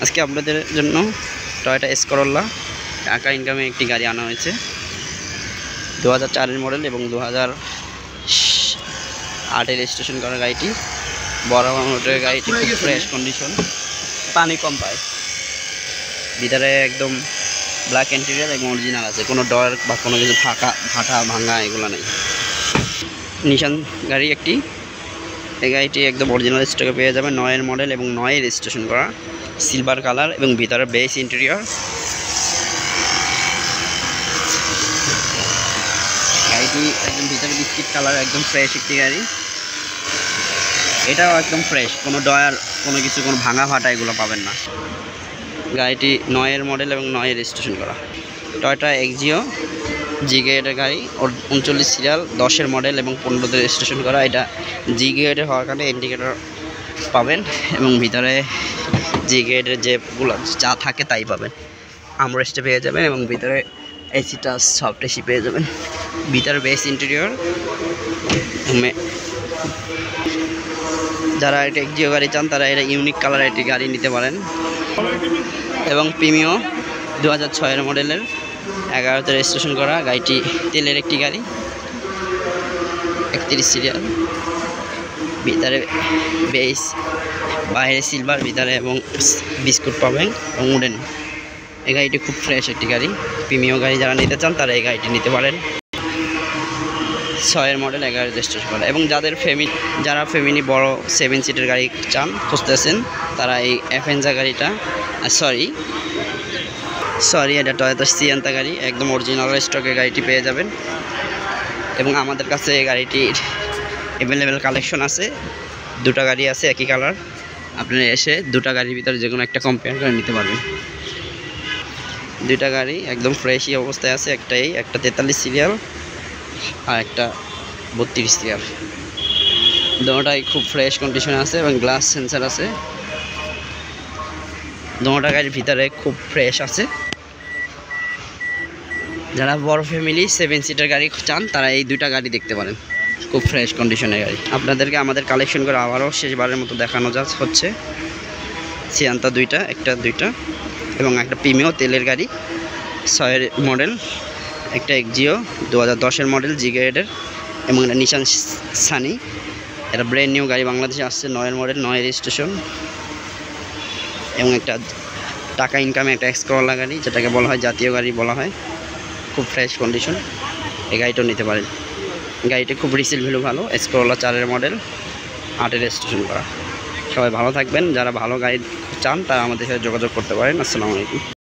আজকে আপনাদের জন্য টয়োটা এস করোলা টাকা ইনকামে একটি গাড়ি আনা হয়েছে। 2004 মডেল এবং 2008 রেজিস্ট্রেশন করা গাড়িটি। বড় মোটরের গাড়িটি খুব ফ্রেশ কন্ডিশন, পানি কম পায়। ভিতরে একদম ব্ল্যাক ইন্টেরিয়র এবং অরিজিনাল আছে, কোনো ডর বা কোনো কিছু ফাটা ভাঙা এগুলো নেই। নিশান গাড়ি একটি, এই গাড়িটি একদম অরিজিনাল স্টকে পেয়ে যাবে। 9 মডেল এবং 9 রেজিস্ট্রেশন করা, সিলভার কালার এবং ভিতরে বেস ইন্টেরিয়র। গাড়িটি একদম ভিতরে বিস্কিট কালার, একদম ফ্রেশ একটি গাড়ি। এটাও একদম ফ্রেশ, কোনো ডয়ার কোনো কিছু কোনো ভাঙা ফাটা এগুলো পাবেন না। গাড়িটি 9 মডেল এবং 9 রেজিস্ট্রেশন করা। টয়োটা এক্সিও জি গ্রেডের গাড়ি, 39 সিরিয়াল, 10 মডেল এবং 15 রেজিস্ট্রেশন করা। এটা জি গ্রেডের হওয়ার কারণে ইন্ডিকেটর পাবেন এবং ভিতরে জি গ্রেডের যেগুলো যা থাকে তাই পাবেন। আমরেস্টে পেয়ে যাবেন এবং ভিতরে এসিটা সফট এসি পেয়ে যাবেন। ভিতরে বেস ইন্টেরিয়র। যারা এটা এক্সিও গাড়ি চান তারা এটা ইউনিক কালার একটি গাড়ি নিতে পারেন। এবং প্রিমিও 2006 মডেলের 11তে রেজিস্ট্রেশন করা। গাড়িটি তেলের একটি গাড়ি, 31 সিরিয়াল। ভিতরে বেস, বাইরে সিলভার, ভিতরে এবং বিস্কুট পাবেন এবং উডেন। এই গাড়িটি খুব ফ্রেশ একটি গাড়ি। প্রিমিও গাড়ি যারা নিতে চান তারা এই গাড়িটি নিতে পারেন। 6 মডেল, 11 রেজিস্ট্রেশন করা। এবং যারা ফ্যামিলি বড় 7 সিটের গাড়ি চান, খুঁজতেছেন, তারা এই অ্যাভেঞ্জার গাড়িটা, সরি এটা টয়োটা সিয়ান্তা গাড়ি, একদম অরিজিনাল স্টকের গাড়িটি পেয়ে যাবেন। এবং আমাদের কাছে এই গাড়িটির অ্যাভেলেবেল কালেকশন আছে। দুটা গাড়ি আছে একই কালার, আপনারা এসে দুটা গাড়ির ভিতরে যে কোনো একটা কম্পেয়ার করে নিতে পারবেন। দুইটা গাড়ি একদম ফ্রেশই অবস্থায় আছে। একটা 43 সিরিয়াল আর একটা 32 সিরিয়াল। দুটোটাই খুব ফ্রেশ কন্ডিশনে আছে এবং গ্লাস সেন্সার আছে। দুটো গাড়ির ভিতরে খুব ফ্রেশ আছে। যারা বড় ফ্যামিলি 7 সিটের গাড়ি চান তারা এই দুইটা গাড়ি দেখতে পারেন, খুব ফ্রেশ কন্ডিশনের গাড়ি। আপনাদেরকে আমাদের কালেকশন করে আবারও শেষবারের মতো দেখানো হচ্ছে সিয়ান্তা দুইটা এবং একটা প্রিমিও তেলের গাড়ি 6 মডেল, একটা এক্সিও 2010 মডেল জি গ্রেডের এবং একটা নিশান সানি। এটা ব্র্যান্ড নিউ গাড়ি, বাংলাদেশে আসছে। 9 মডেল, 9 রেজিস্ট্রেশন এবং একটা টাকা ইনকামে একটা এক্স করোলা গাড়ি, যেটাকে বলা হয় জাতীয় গাড়ি বলা হয়। খুব ফ্রেশ কন্ডিশন, এই গাড়িটাও নিতে পারেন। গাড়িটি খুব রিসেল ভ্যালু ভালো। এস করোলা 4 মডেল, 8 রেজিস্ট্রেশন করা। সবাই ভালো থাকবেন। যারা ভালো গাড়ি চান তারা আমাদের সাথে যোগাযোগ করতে পারেন। আসসালামু আলাইকুম।